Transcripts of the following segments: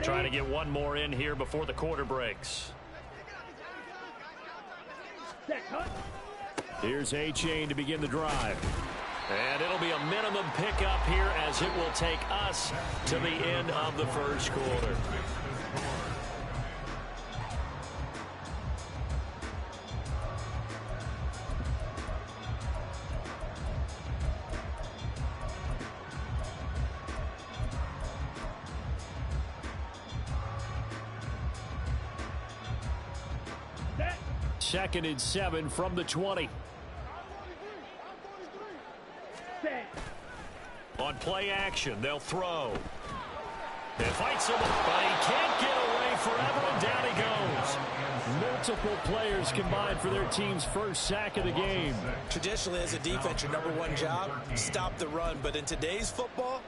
Trying to get one more in here before the quarter breaks. Here's A-Chain to begin the drive. And it'll be a minimum pickup here as it will take us to the end of the first quarter. Second and 7 from the 20. On play action, they'll throw. It fights him, but he can't get away forever, and down he goes. Multiple players combined for their team's first sack of the game. Traditionally, as a defense, your number one job, stop the run. But in today's football,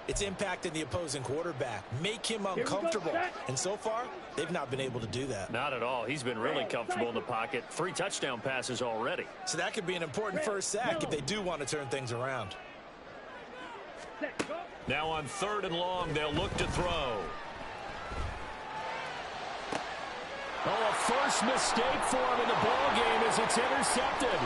it's impacting the opposing quarterback. Make him uncomfortable. And so far, they've not been able to do that. Not at all. He's been really comfortable in the pocket. 3 touchdown passes already. So that could be an important first sack if they do want to turn things around. Now on 3rd and long, they'll look to throw. Oh, a first mistake for him in the ball game as it's intercepted.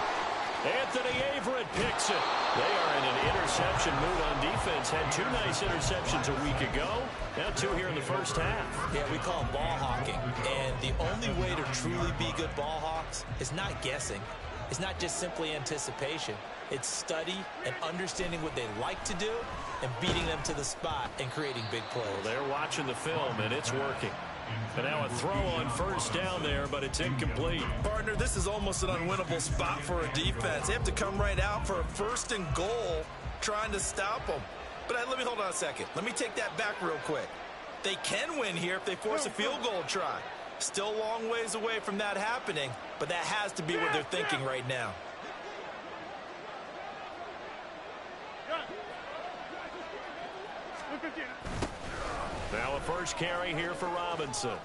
Anthony Averett picks it. They are in an interception mood on defense. Had 2 nice interceptions a week ago. Now 2 here in the first half. Yeah, we call them ball hawking. And the only way to truly be good ball hawks is not guessing. It's not just simply anticipation. It's study and understanding what they like to do and beating them to the spot and creating big plays. Well, they're watching the film, and it's working. And now a throw on first down there, but it's incomplete. Partner, this is almost an unwinnable spot for a defense. They have to come right out for a 1st and goal trying to stop them. But let me hold on a second. Let me take that back real quick. They can win here if they force a field goal try. Still a long ways away from that happening, but that has to be what they're thinking right now. Now a first carry here for Robinson.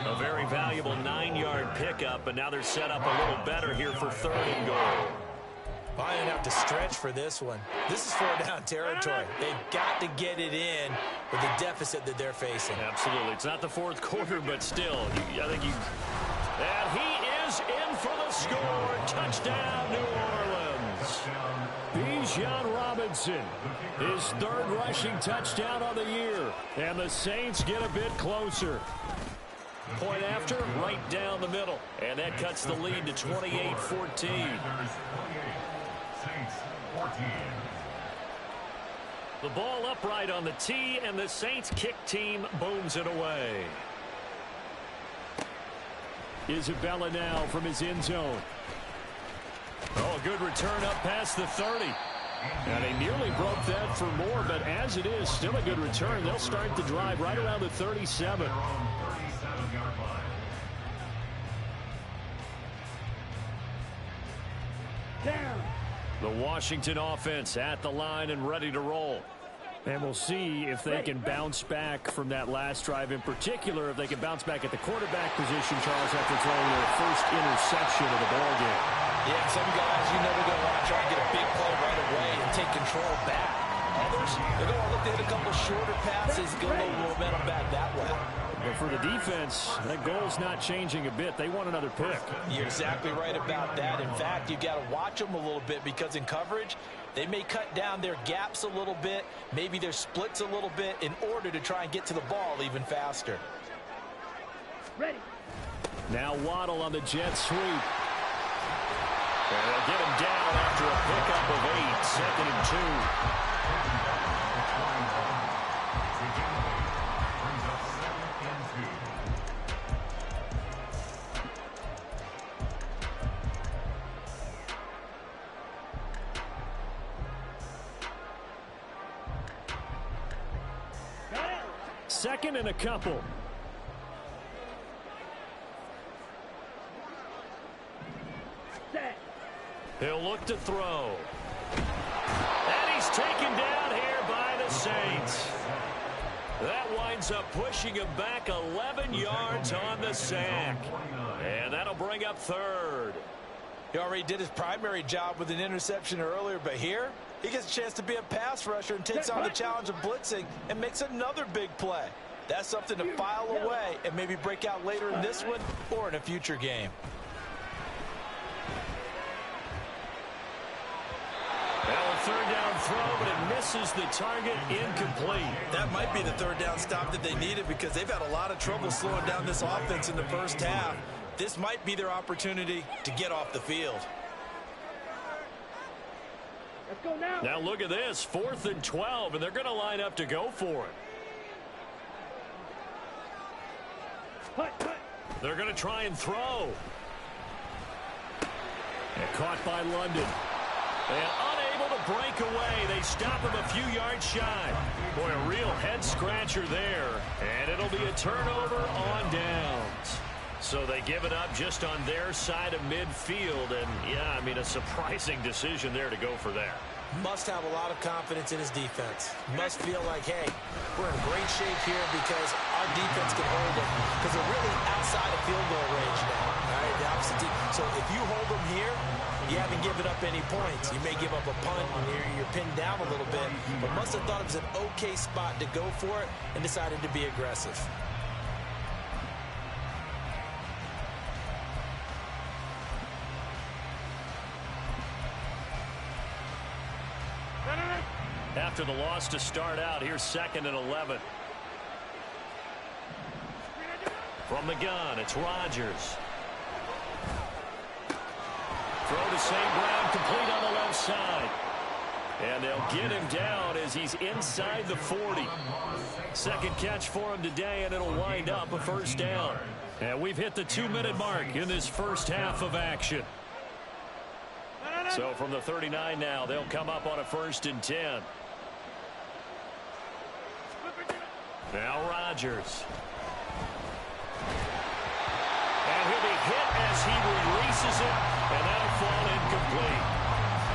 A very valuable 9-yard pickup, and now they're set up a little better here for 3rd and goal. I didn't have to stretch for this one. This is 4-down territory. They've got to get it in with the deficit that they're facing. Absolutely. It's not the 4th quarter, but still, I think you... And he is in for the score. Touchdown, New Orleans. Bijan Robinson, his 3rd rushing touchdown of the year. And the Saints get a bit closer. Point after, right down the middle. And that cuts the lead to 28-14. The ball upright on the tee, and the Saints kick team booms it away. Isabella now from his end zone. Oh, a good return up past the 30. And they nearly broke that for more, but as it is, still a good return. They'll start the drive right around the 37. The Washington offense at the line and ready to roll. And we'll see if they can bounce back from that last drive, in particular, if they can bounce back at the quarterback position, Charles, after throwing their first interception of the ballgame. Yeah, some guys, you know, they're going to want to try and get a big play right away and take control back. Others, they're going to look to hit a couple shorter passes, get a little momentum back that way. But for the defense, that goal's not changing a bit. They want another pick. You're exactly right about that. In fact, you've got to watch them a little bit because in coverage, they may cut down their gaps a little bit, maybe their splits a little bit in order to try and get to the ball even faster. Ready. Now Waddle on the jet sweep. And they'll get him down after a pickup of 8, 2nd and 2. Second and a couple. He'll look to throw. And he's taken down here by the Saints. That winds up pushing him back 11 yards on the sack. And that'll bring up 3rd. He already did his primary job with an interception earlier, but here he gets a chance to be a pass rusher and takes on the challenge of blitzing and makes another big play. That's something to file away and maybe break out later in this one or in a future game. Well, a third down throw, but it misses the target, incomplete. That might be the third down stop that they needed because they've had a lot of trouble slowing down this offense in the first half. This might be their opportunity to get off the field. Let's go now. Now look at this, 4th and 12, and they're going to line up to go for it. They're going to try and throw. And caught by London. And unable to break away. They stop him a few yards shy. Boy, a real head-scratcher there. And it'll be a turnover on downs. So they give it up just on their side of midfield. And, yeah, I mean, a surprising decision there to go for that. Must have a lot of confidence in his defense. Must feel like, hey, we're in great shape here because our defense can hold them because they're really outside of field goal range now. All right, the opposite team. So if you hold them here, you haven't given up any points. You may give up a punt and you're pinned down a little bit, but must have thought it was an okay spot to go for it and decided to be aggressive. After the loss to start out, here's 2nd and 11. From the gun, it's Rodgers. Throw to St. Brown, complete on the left side. And they'll get him down as he's inside the 40. Second catch for him today, and it'll wind up a first down. And we've hit the 2-minute mark in this first half of action. So from the 39 now, they'll come up on a 1st and 10. Now Rodgers. And he'll be hit as he releases it, and that'll fall incomplete.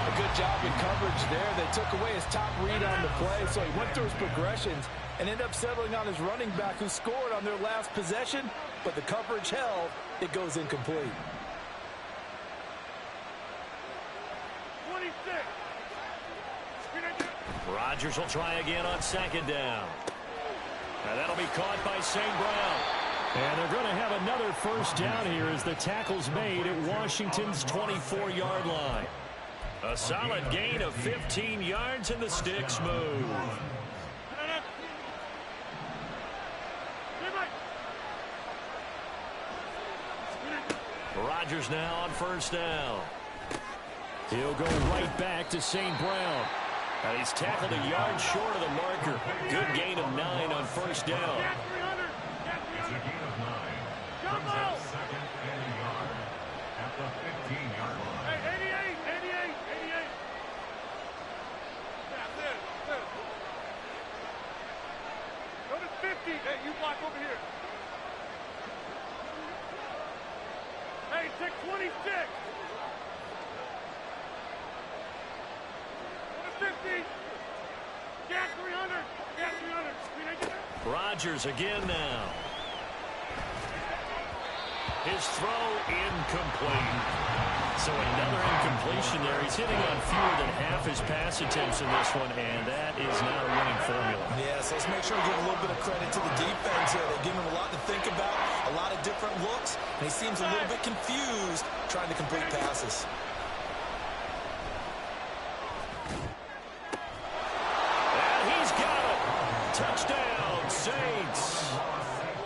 A good job in coverage there. They took away his top read on the play, so he went through his progressions and ended up settling on his running back who scored on their last possession, but the coverage held. It goes incomplete. 26. Rodgers will try again on 2nd down. And that'll be caught by St. Brown. And they're going to have another first down here as the tackle's made at Washington's 24-yard line. A solid gain of 15 yards, and the sticks move. Rodgers now on 1st down. He'll go right back to St. Brown. And he's tackled a yard short of the marker. Good gain of 9 on 1st down. Go to 50. Hey, you block over here. Hey, take 26. Go to 50. Gas 300. Gas 300. Rodgers again now. His throw incomplete. So another incompletion there. He's hitting on fewer than half his pass attempts in this one, and that is not a winning formula. Yes, let's make sure we give a little bit of credit to the defense here. They're giving him a lot to think about, a lot of different looks, and he seems a little bit confused trying to complete passes. And he's got it. Touchdown, Saints.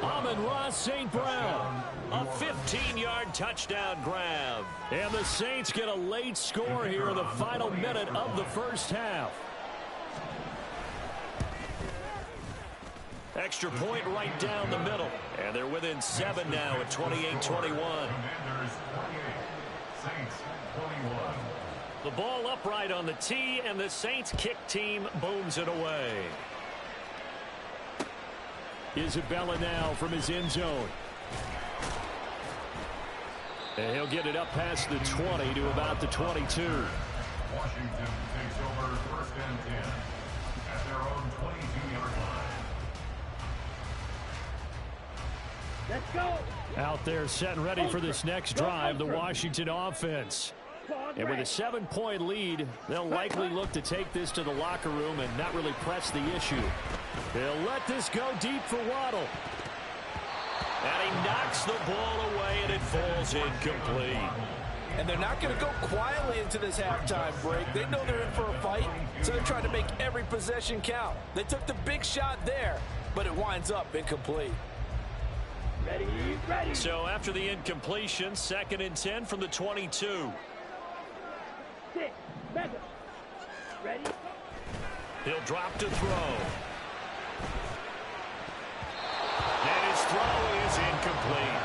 Amon-Ra St. Brown. A 15-yard touchdown grab. And the Saints get a late score here in the final minute of the first half. Extra point right down the middle. And they're within 7 now at 28-21. The ball upright on the tee, and the Saints kick team booms it away. Isabella now from his end zone. And he'll get it up past the 20 to about the 22. Washington takes over 1st and 10 at their own 22-yard line. Let's go. Out there set and ready for this next drive, the Washington offense. And with a 7-point lead, they'll likely look to take this to the locker room and not really press the issue. They'll let this go deep for Waddle. And he knocks the ball away, and it falls incomplete. And they're not going to go quietly into this halftime break. They know they're in for a fight, so they're trying to make every possession count. They took the big shot there, but it winds up incomplete. Ready. So after the incompletion, 2nd and 10 from the 22. 6, mega. Ready. He'll drop to throw. And his throw is incomplete.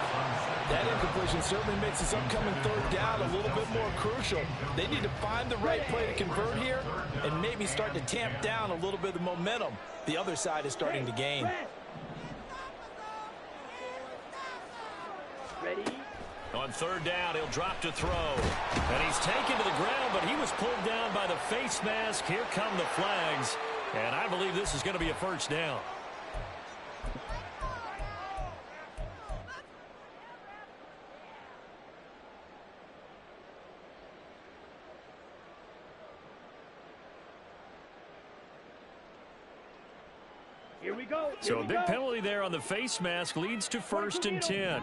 That incompletion certainly makes this upcoming 3rd down a little bit more crucial. They need to find the right play to convert here and maybe start to tamp down a little bit of the momentum the other side is starting to gain. Ready. On 3rd down, he'll drop to throw. And he's taken to the ground, but he was pulled down by the face mask. Here come the flags. And I believe this is going to be a 1st down. Here we go. So a big penalty there on the face mask leads to 1st and 10.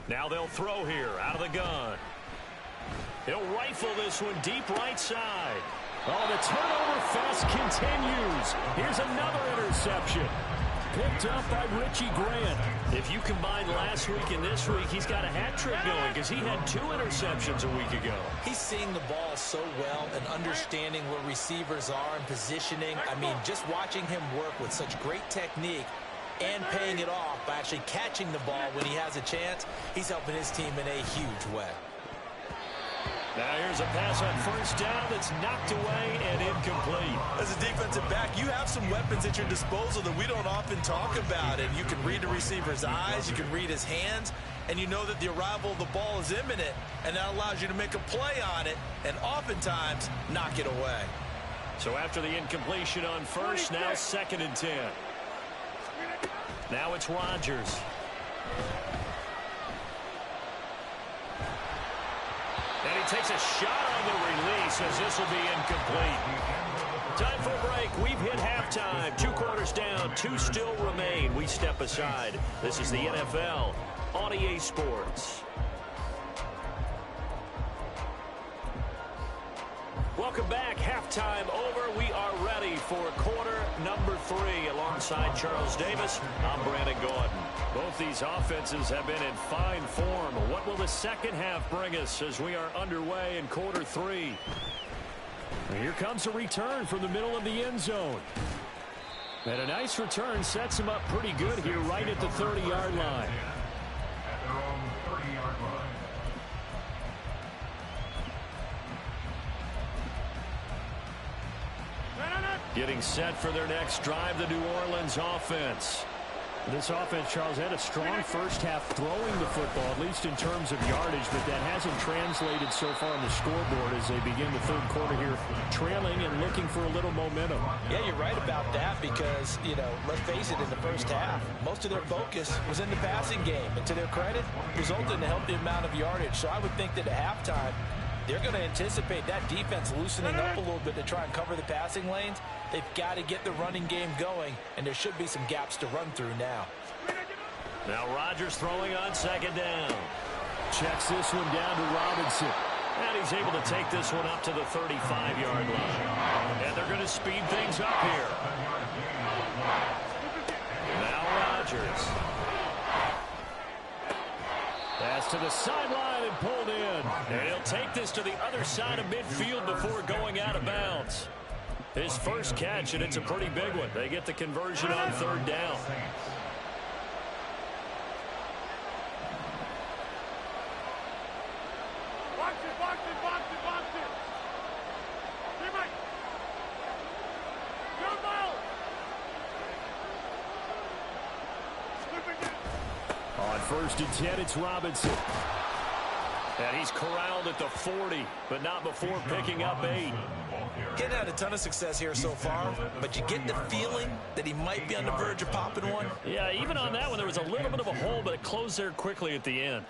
Now they'll throw here out of the gun. He'll rifle this one deep right side. Oh, the turnover fest continues. Here's another interception. Picked up by Richie Grant. If you combine last week and this week, he's got a hat trick going because he had 2 interceptions a week ago. He's seeing the ball so well and understanding where receivers are and positioning. I mean, just watching him work with such great technique and paying it off by actually catching the ball when he has a chance, he's helping his team in a huge way. Now here's a pass on 1st down that's knocked away and incomplete. As a defensive back, you have some weapons at your disposal that we don't often talk about. And you can read the receiver's eyes, you can read his hands, and you know that the arrival of the ball is imminent, and that allows you to make a play on it and oftentimes knock it away. So after the incompletion on 1st, now 2nd and 10. Now it's Rodgers. And he takes a shot on the release as this will be incomplete. Time for a break. We've hit halftime. 2 quarters down. 2 still remain. We step aside. This is the NFL on EA Sports. Welcome back. Halftime over. We are ready for quarter number 3 alongside Charles Davis. I'm Brandon Gordon. Both these offenses have been in fine form. What will the second half bring us as we are underway in quarter 3? And here comes a return from the middle of the end zone. And a nice return sets him up pretty good here right at the 30-yard line. At their own 30-yard line. Getting set for their next drive, the New Orleans offense. This offense, Charles, had a strong first half throwing the football, at least in terms of yardage, but that hasn't translated so far on the scoreboard as they begin the 3rd quarter here, trailing and looking for a little momentum. Yeah, you're right about that because, you know, let's face it, in the first half, most of their focus was in the passing game. And to their credit, resulted in a healthy amount of yardage. So I would think that at halftime, they're going to anticipate that defense loosening up a little bit to try and cover the passing lanes. They've got to get the running game going, and there should be some gaps to run through now. Now Rodgers throwing on 2nd down. Checks this one down to Robinson. And he's able to take this one up to the 35-yard line. And they're going to speed things up here. Now Rodgers. Pass to the sideline and pulled in. And he'll take this to the other side of midfield before going out of bounds. His first catch, and it's a pretty big one. They get the conversion on 3rd down. Box it, box it, box it, box it. Hey, Mike. Go, Miles. On 1st and 10, it's Robinson. And he's corralled at the 40, but not before picking up 8. Getting had a ton of success here so far, but you get the feeling that he might be on the verge of popping one. Yeah, even on that one, there was a little bit of a hole, but it closed there quickly at the end.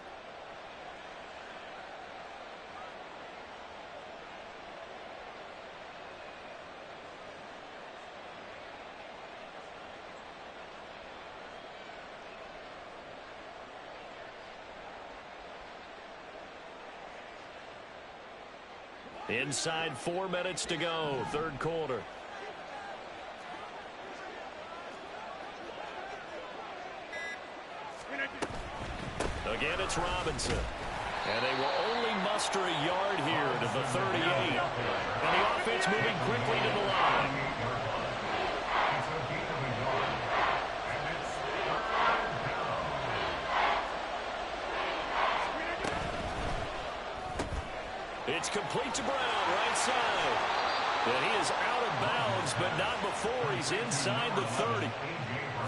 Inside 4 minutes to go, third quarter. Again, it's Robinson. And they will only muster a yard here to the 38. And the offense moving quickly to the line. It's complete to Brown, right side. And he is out of bounds, but not before he's inside the 30.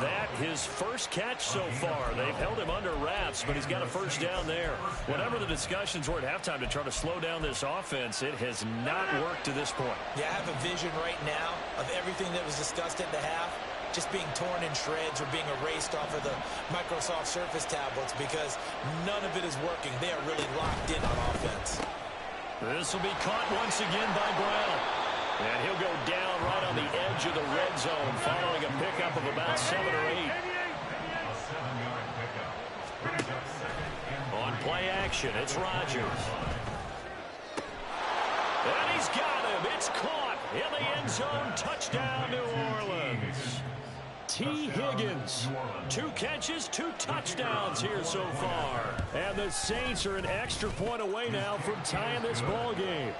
That his first catch so far. They've held him under wraps, but he's got a first down there. Whatever the discussions were at halftime to try to slow down this offense, it has not worked to this point. Yeah, I have a vision right now of everything that was discussed at the half just being torn in shreds or being erased off of the Microsoft Surface tablets because none of it is working. They are really locked in on offense. This will be caught once again by Brown. And he'll go down right on the edge of the red zone following a pickup of about 7 or 8. On play action, it's Rodgers. And he's got him. It's caught in the end zone. Touchdown, New Orleans. T. Higgins, 2 catches, 2 touchdowns here so far. And the Saints are an extra point away now from tying this ball game.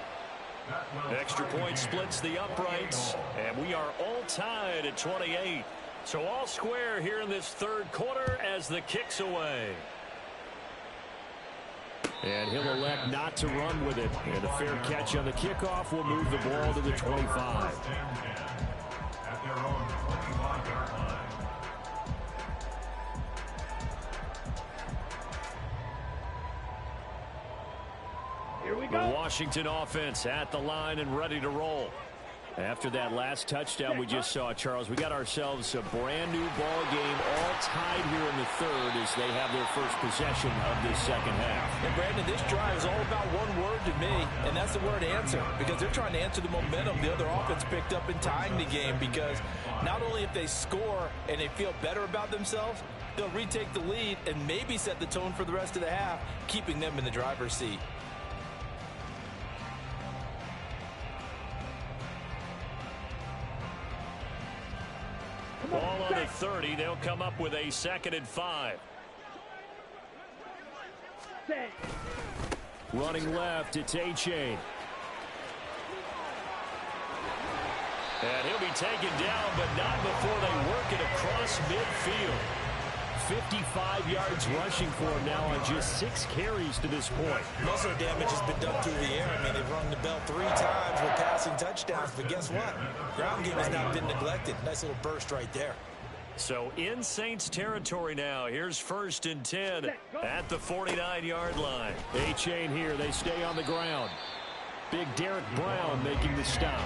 Extra point splits the uprights, and we are all tied at 28. So all square here in this third quarter as the kick's away. And he'll elect not to run with it. And a fair catch on the kickoff will move the ball to the 25. At their own 25-yard line. The Washington offense at the line and ready to roll. After that last touchdown we just saw, Charles, we got ourselves a brand new ball game, all tied here in the third as they have their first possession of this second half. And Brandon, this drive is all about one word to me, and that's the word answer, because they're trying to answer the momentum the other offense picked up in tying the game, because not only if they score and they feel better about themselves, they'll retake the lead and maybe set the tone for the rest of the half, keeping them in the driver's seat. Ball on the 30. They'll come up with a 2nd and 5. Running left, it's A-Chain. And he'll be taken down, but not before they work it across midfield. 55 yards rushing for him now on just 6 carries to this point. Most of the damage has been done through the air. I mean, they've rung the bell 3 times with passing touchdowns, but guess what? Ground game has not been neglected. Nice little burst right there. So in Saints territory now. Here's 1st and 10 at the 49-yard line. A-Chain here. They stay on the ground. Big Derek Brown making the stop.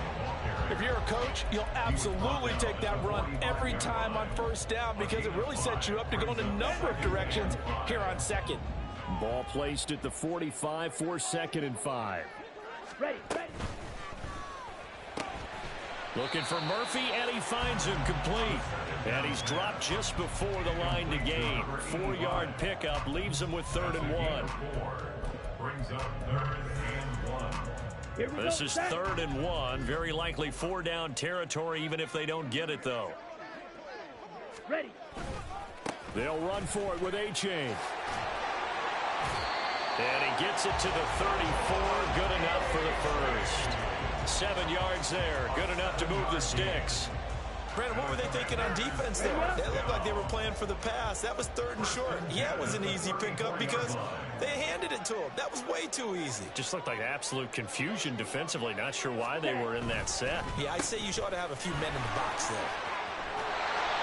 If you're a coach, you'll absolutely take that run every time on 1st down because it really sets you up to go in a number of directions here on 2nd. Ball placed at the 45 for 2nd and 5. Ready. Looking for Murphy, and he finds him complete. And he's dropped just before the line to gain. 4-yard pickup leaves him with 3rd and 1. Brings up 3rd and 1. This is 3rd and 1. Very likely 4-down territory, even if they don't get it, though. Ready. They'll run for it with A-Chain. And he gets it to the 34. Good enough for the first. 7 yards there. Good enough to move the sticks. Brandon, what were they thinking on defense there? They looked like they were playing for the pass. That was 3rd and short. Yeah, it was an easy pickup because they handed it to him. That was way too easy. Just looked like absolute confusion defensively. Not sure why they were in that set. Yeah, I'd say you ought to have a few men in the box there.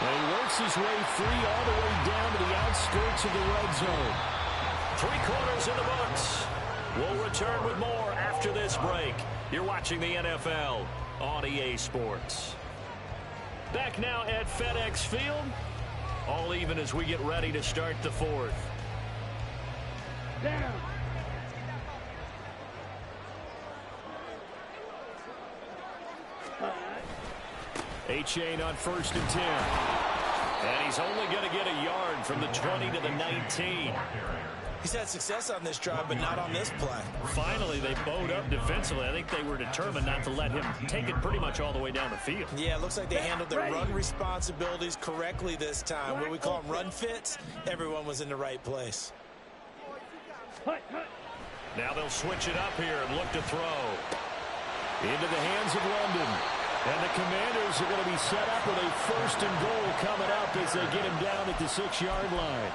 And he works his way free all the way down to the outskirts of the red zone. 3 quarters in the books. We'll return with more after this break. You're watching the NFL on EA Sports. Back now at FedEx Field. All even as we get ready to start the 4th. Down. A-Chain on 1st and 10. And he's only going to get a yard from the 20 to the 19. He's had success on this drive, but not on this play. Finally, they bowed up defensively. I think they were determined not to let him take it pretty much all the way down the field. Yeah, it looks like they handled their run responsibilities correctly this time. What we call them run fits, everyone was in the right place. Now they'll switch it up here and look to throw. Into the hands of London. And the Commanders are going to be set up with a 1st and goal coming up as they get him down at the 6-yard line.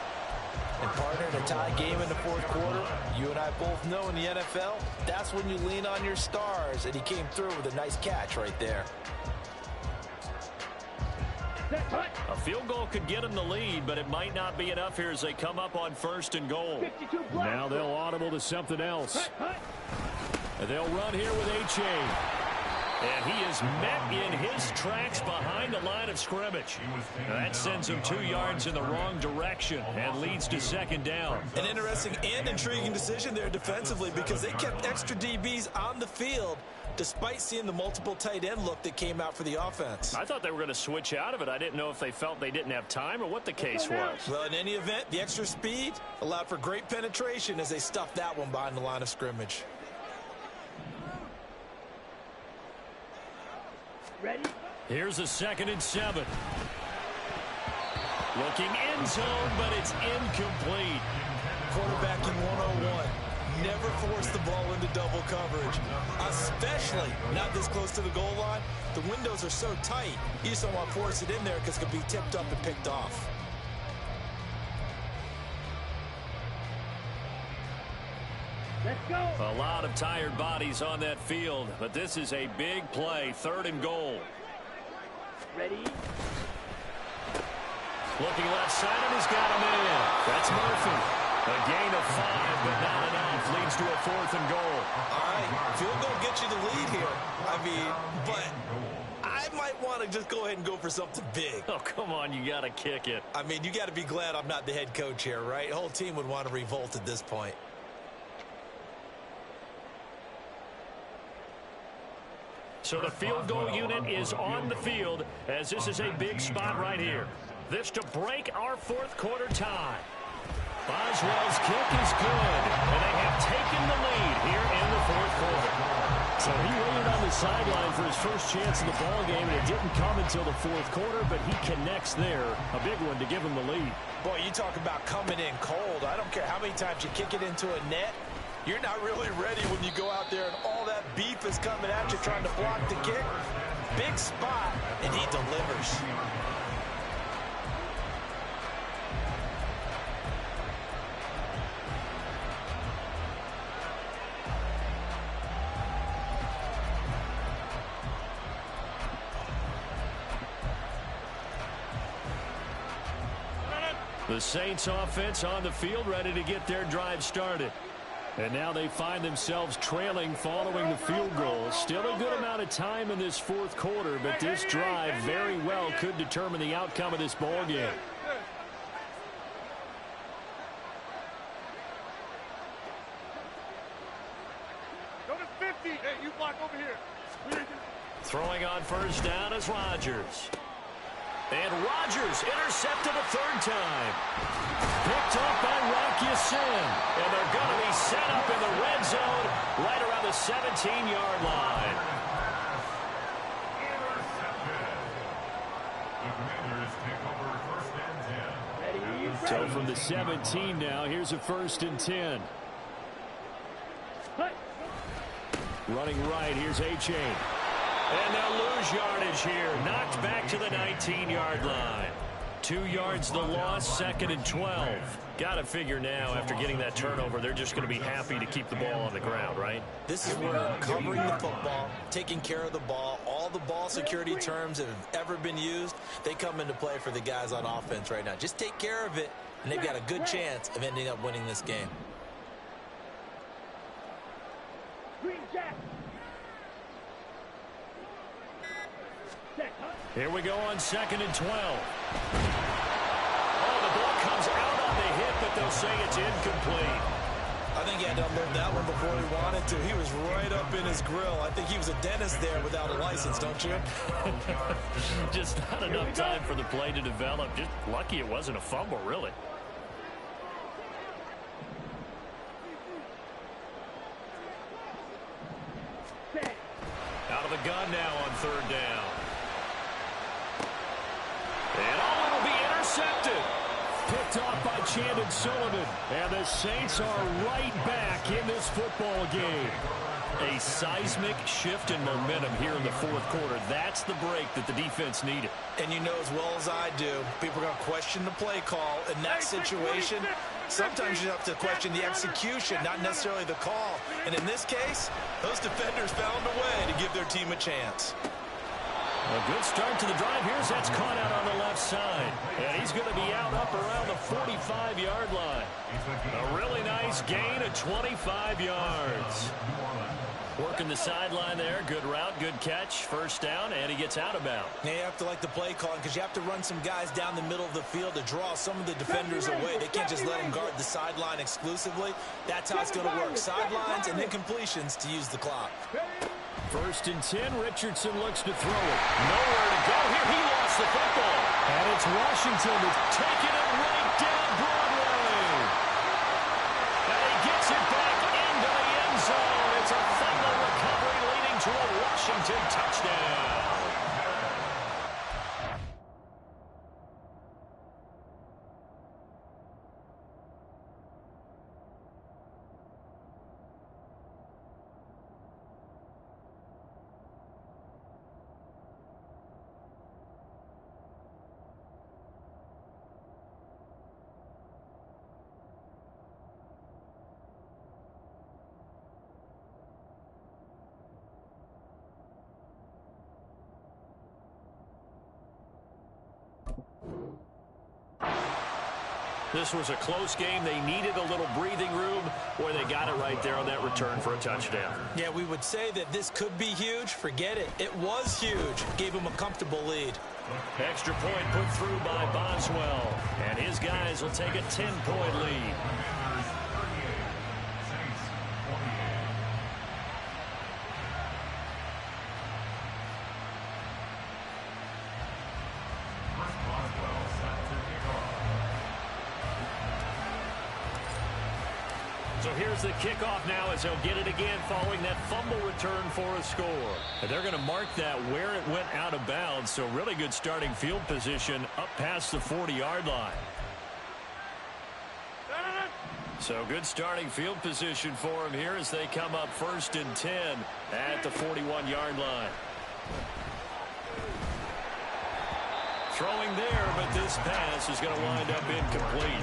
And partner, in a tie game in the 4th quarter, you and I both know in the NFL, that's when you lean on your stars, and he came through with a nice catch right there. A field goal could get them the lead, but it might not be enough here as they come up on 1st and goal. Now they'll audible to something else. And they'll run here with Achane. And he is met in his tracks behind the line of scrimmage. Now that sends him 2 yards in the wrong direction and leads to 2nd down. An interesting and intriguing decision there defensively because they kept extra DBs on the field despite seeing the multiple tight end look that came out for the offense. I thought they were going to switch out of it. I didn't know if they felt they didn't have time or what the case was. Well, in any event, the extra speed allowed for great penetration as they stuffed that one behind the line of scrimmage. Ready? Here's a 2nd and 7. Looking end zone, but it's incomplete. Quarterbacking 101. Never force the ball into double coverage, especially not this close to the goal line. The windows are so tight, you just don't want to force it in there because it could be tipped up and picked off. Let's go. A lot of tired bodies on that field, but this is a big play. 3rd and goal. Ready? Looking left side, and he's got him in. That's Murphy. A gain of 5, but not enough. Leads to a 4th and goal. All right, field goal gets you the lead here. I mean, but I might want to just go ahead and go for something big. Oh, come on, you got to kick it. I mean, you got to be glad I'm not the head coach here, right? The whole team would want to revolt at this point. So the field goal unit is on the field as this is a big spot right here. This to break our 4th quarter tie. Boswell's kick is good, and they have taken the lead here in the 4th quarter. So he waited on the sideline for his first chance in the ball game, and it didn't come until the 4th quarter, but he connects there. A big one to give him the lead. Boy, you talk about coming in cold. I don't care how many times you kick it into a net. You're not really ready when you go out there and all that beef is coming at you trying to block the kick. Big spot, and he delivers. The Saints offense on the field ready to get their drive started. And now they find themselves trailing following the field goal. Still a good amount of time in this 4th quarter, but this drive very well could determine the outcome of this ball game. Go to 50. Hey, you block over here. Throwing on 1st down is Rodgers. And Rodgers intercepted a 3rd time. Picked up by Rock Ya-Sin. And they're going to be set up in the red zone right around the 17-yard line. So from the 17 now, here's a 1st and 10. Running right, here's Achane. And they'll lose yardage here. Knocked back to the 19-yard line. 2 yards the loss, 2nd and 12. Got to figure now, after getting that turnover, they're just going to be happy to keep the ball on the ground, right? This is where covering the football, taking care of the ball, all the ball security terms that have ever been used, they come into play for the guys on offense right now. Just take care of it, and they've got a good chance of ending up winning this game. Green Jack. Here we go on 2nd and 12. Oh, the ball comes out on the hit, but they'll say it's incomplete. I think he had to unload that one before he wanted to. He was right up in his grill. I think he was a dentist there without a license, don't you? Just not enough time for the play to develop. Just lucky it wasn't a fumble, really. the gun now on third down. And will be intercepted. Picked off by Chandon Sullivan. And the Saints are right back in this football game. A seismic shift in momentum here in the fourth quarter. That's the break that the defense needed. And you know as well as I do, people are going to question the play call. In that situation, sometimes you have to question the execution, not necessarily the call. And in this case, those defenders found a way to give their team a chance. A good start to the drive. Here's that's caught out on the left side. And he's going to be out up around the 45-yard line. A really nice gain of 25 yards. Working the sideline there. Good route, good catch. First down, and he gets out of bounds. Now you have to like the play calling because you have to run some guys down the middle of the field to draw some of the defenders away. They can't just let them guard the sideline exclusively. That's how it's going to work. Sidelines and then completions to use the clock. First and 10, Richardson looks to throw it. Nowhere to go here. He lost the football. And it's Washington that's taking it right down Broadway. And he gets it back into the end zone. It's a fumble recovery leading to a Washington touchdown. This was a close game. They needed a little breathing room, or they got it right there on that return for a touchdown. Yeah, we would say that this could be huge. Forget it. It was huge. Gave him a comfortable lead. Extra point put through by Boswell. And his guys will take a 10-point lead. So here's the kickoff now as they'll get it again following that fumble return for a score. And they're going to mark that where it went out of bounds. So really good starting field position up past the 40-yard line. So good starting field position for him here as they come up first and 10 at the 41-yard line. Throwing there, but this pass is going to wind up incomplete.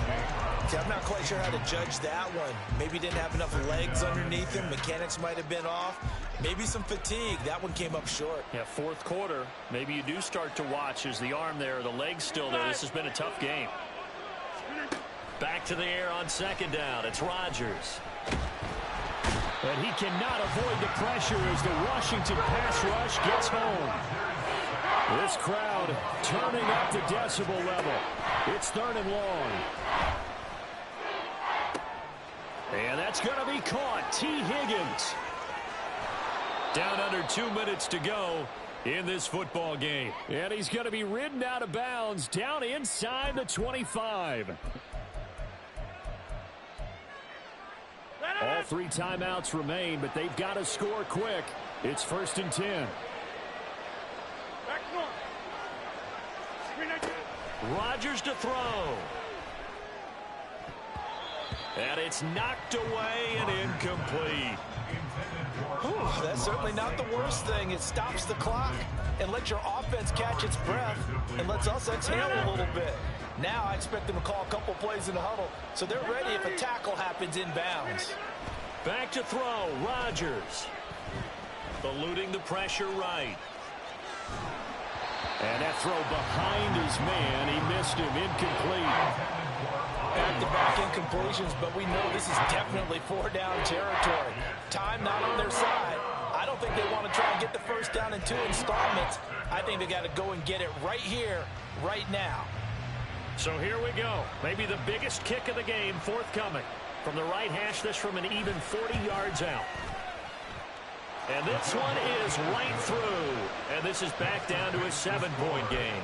See, I'm not quite sure how to judge that one. Maybe didn't have enough legs underneath him. Mechanics might have been off. Maybe some fatigue. That one came up short. Yeah, fourth quarter. Maybe you do start to watch as the arm there, the leg's still there. This has been a tough game. Back to the air on second down. It's Rodgers. But he cannot avoid the pressure as the Washington pass rush gets home. This crowd turning up the decibel level. It's third and long. And that's going to be caught. T. Higgins. Down under 2 minutes to go in this football game. And he's going to be ridden out of bounds down inside the 25. All three timeouts remain, but they've got to score quick. It's first and 10. Rodgers to throw. And it's knocked away and incomplete. Whew, that's certainly not the worst thing. It stops the clock and lets your offense catch its breath and lets us exhale a little bit. Now I expect them to call a couple plays in the huddle, so they're ready if a tackle happens inbounds. Back to throw, Rodgers. Eluding the pressure right. And that throw behind his man. He missed him, incomplete. Back-to-back incompletions, but we know this is definitely four-down territory. Time not on their side. I don't think they want to try and get the first down in 2 installments. I think they got to go and get it right here, right now. So here we go. Maybe the biggest kick of the game forthcoming. From the right hash, this from an even 40 yards out. And this one is right through. And this is back down to a 7-point game.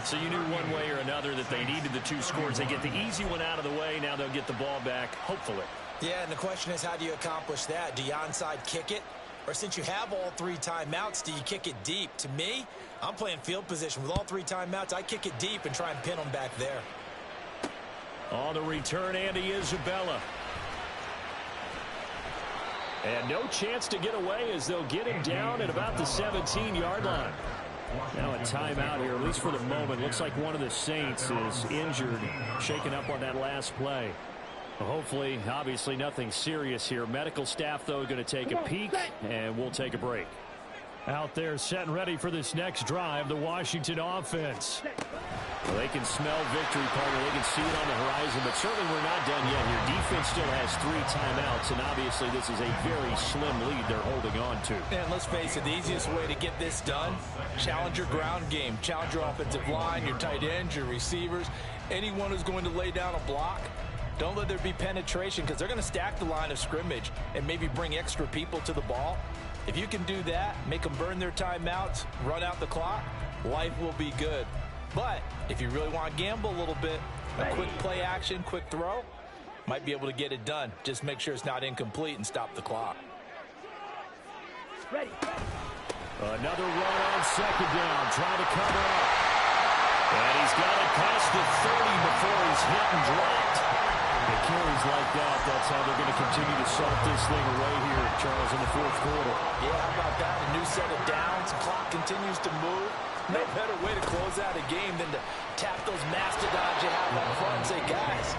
So you knew one way or another that they needed the 2 scores. They get the easy one out of the way. Now they'll get the ball back, hopefully. Yeah, and the question is, how do you accomplish that? Do you onside kick it? Or since you have all 3 timeouts, do you kick it deep? To me, I'm playing field position. With all 3 timeouts, I kick it deep and try and pin them back there. On the return, Andy Isabella. And no chance to get away as they'll get him down at about the 17-yard line. Now a timeout here, at least for the moment. Looks like one of the Saints is injured, shaken up on that last play. Hopefully, obviously, nothing serious here. Medical staff, though, going to take a peek, and we'll take a break. Out there set and ready for this next drive, the Washington offense. Well, they can smell victory, partner. They can see it on the horizon, but certainly we're not done yet here. Defense still has 3 timeouts, and obviously this is a very slim lead they're holding on to. And let's face it, the easiest way to get this done, challenge your ground game. Challenge your offensive line, your tight ends, your receivers, anyone who's going to lay down a block. Don't let there be penetration because they're going to stack the line of scrimmage and maybe bring extra people to the ball. If you can do that, make them burn their timeouts, run out the clock, life will be good. But if you really want to gamble a little bit, a quick play action, quick throw, might be able to get it done. Just make sure it's not incomplete and stop the clock. Ready. Another run on second down, trying to cover up. And he's got it past the 30 before he's hit and dropped. The carries like that, that's how they're going to continue to salt this thing away here, Charles, in the 4th quarter. Yeah, how about that? A new set of downs. Clock continues to move. No better way to close out a game than to tap those mastodons you have up front and say, guys,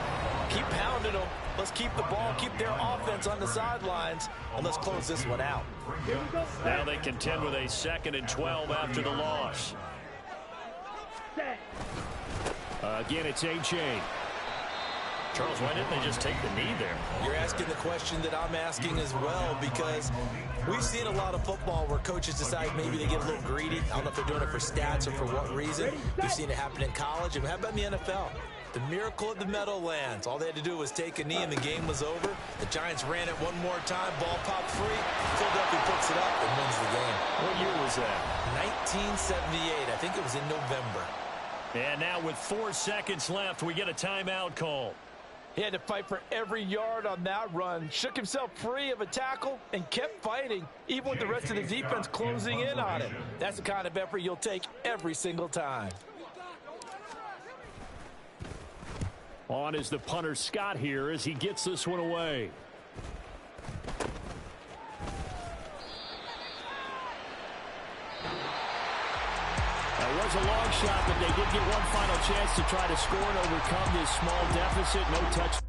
keep pounding them. Let's keep the ball, keep their offense on the sidelines, and let's close this one out. Now they contend with a 2nd and 12 after the loss. Again, it's A.J. Charles, why didn't they just take the knee there? You're asking the question that I'm asking as well, because we've seen a lot of football where coaches decide maybe they get a little greedy. I don't know if they're doing it for stats or for what reason. We've seen it happen in college. And how about in the NFL? The miracle of the Meadowlands. All they had to do was take a knee and the game was over. The Giants ran it one more time. Ball popped free. Philadelphia picks it up and wins the game. What year was that? 1978. I think it was in November. And now with 4 seconds left, we get a timeout call. He had to fight for every yard on that run, shook himself free of a tackle, and kept fighting, even with the rest of the defense closing in on him. That's the kind of effort you'll take every single time. On is the punter, Scott, here as he gets this one away. That was a long shot, but they did get one final chance to try to score and overcome this small deficit. No touch.